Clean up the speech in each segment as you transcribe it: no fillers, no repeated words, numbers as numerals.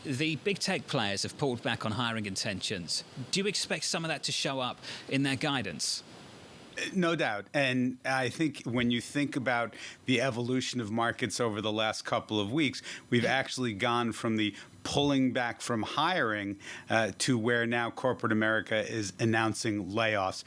The big tech players have pulled back on hiring intentions. Do you expect some of that to show up in their guidance? No doubt. And I think when you think about the evolution of markets over the last couple of weeks, we've actually gone from the pulling back from hiring to where now corporate America is announcing layoffs.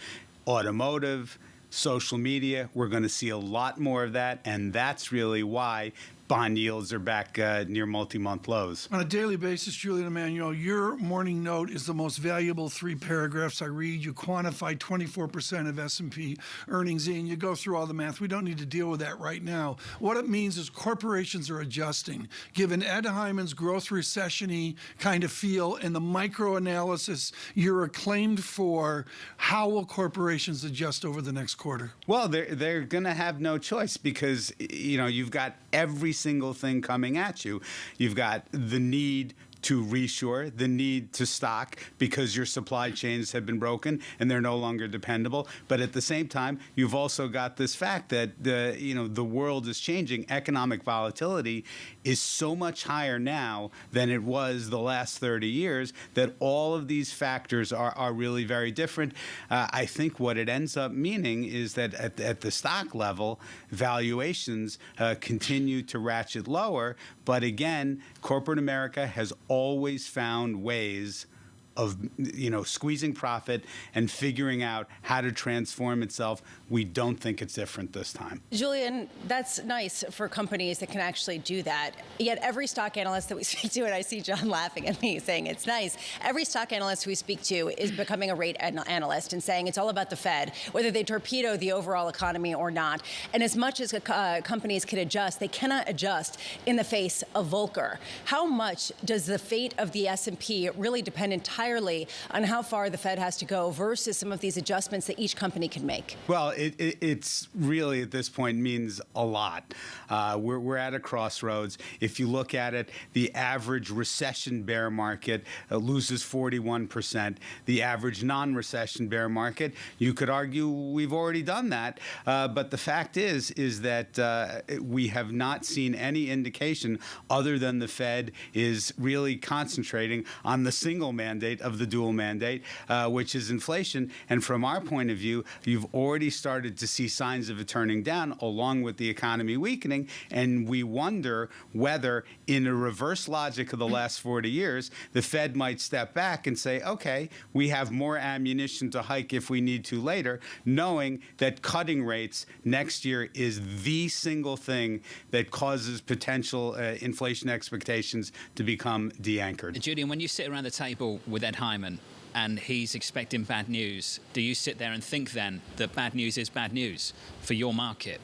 Automotive, social media, we're going to see a lot more of that. And that's really why bond yields are back near multi-month lows. On a daily basis, Julian Emanuel, your morning note is the most valuable 3 paragraphs I read. You quantify 24% of S&P earnings in. You go through all the math. We don't need to deal with that right now. What it means is corporations are adjusting. Given Ed Hyman's growth recession-y kind of feel and the micro-analysis you're acclaimed for, how will corporations adjust over the next quarter? Well, they're going to have no choice because, you've got every single thing coming at you. You've got the need to reshore, the need to stock because your supply chains have been broken and they're no longer dependable. But at the same time, you've also got this fact that the world is changing. Economic volatility is so much higher now than it was the last 30 years that all of these factors are really very different. I think what it ends up meaning is that at the stock level, valuations continue to ratchet lower. But again, corporate America has always found ways of squeezing profit and figuring out how to transform itself. We don't think it's different this time. Julian, that's nice for companies that can actually do that. Yet every stock analyst that we speak to, and I see John laughing at me saying it's nice, every stock analyst we speak to is becoming a rate analyst and saying it's all about the Fed, whether they torpedo the overall economy or not. And as much as companies can adjust, they cannot adjust in the face of Volcker. How much does the fate of the S&P really depend entirely on how far the Fed has to go versus some of these adjustments that each company can make? Well, it's really at this point means a lot. We're at a crossroads. If you look at it, the average recession bear market loses 41%. The average non-recession bear market, you could argue we've already done that. But the fact is that we have not seen any indication other than the Fed is really concentrating on the single mandate of the dual mandate, which is inflation. And from our point of view, you've already started to see signs of it turning down along with the economy weakening. And we wonder whether in a reverse logic of the last 40 years, the Fed might step back and say, okay, we have more ammunition to hike if we need to later, knowing that cutting rates next year is the single thing that causes potential inflation expectations to become de-anchored. Julian, when you sit around the table with Ed Hyman and he's expecting bad news, do you sit there and think then that bad news is bad news for your market?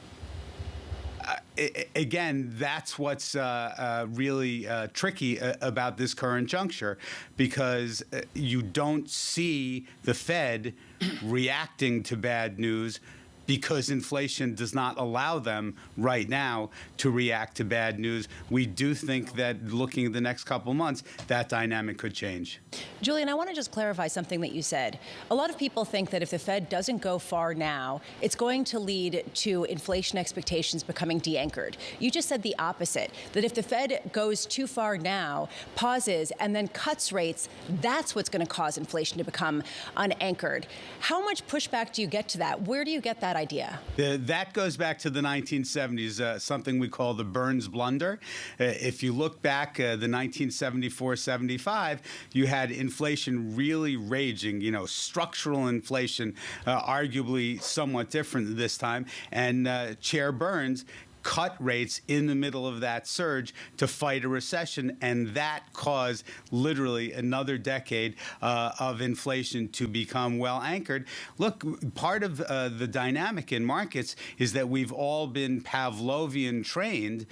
Again, that's what's really tricky about this current juncture, because you don't see the Fed reacting to bad news because inflation does not allow them right now to react to bad news. We do think that looking at the next couple months, that dynamic could change. Julian, I want to just clarify something that you said. A lot of people think that if the Fed doesn't go far now, it's going to lead to inflation expectations becoming de-anchored. You just said the opposite, that if the Fed goes too far now, pauses, and then cuts rates, that's what's going to cause inflation to become unanchored. How much pushback do you get to that? Where do you get that idea? That goes back to the 1970s, something we call the Burns blunder. If you look back, the 1974-75, you had inflation really raging, structural inflation, arguably somewhat different this time. And Chair Burns cut rates in the middle of that surge to fight a recession, and that caused literally another decade of inflation to become well anchored. Look, part of the dynamic in markets is that we've all been Pavlovian trained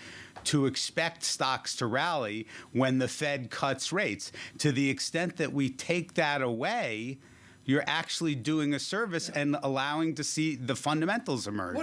to expect stocks to rally when the Fed cuts rates. To the extent that we take that away, you're actually doing a service and allowing to see the fundamentals emerge.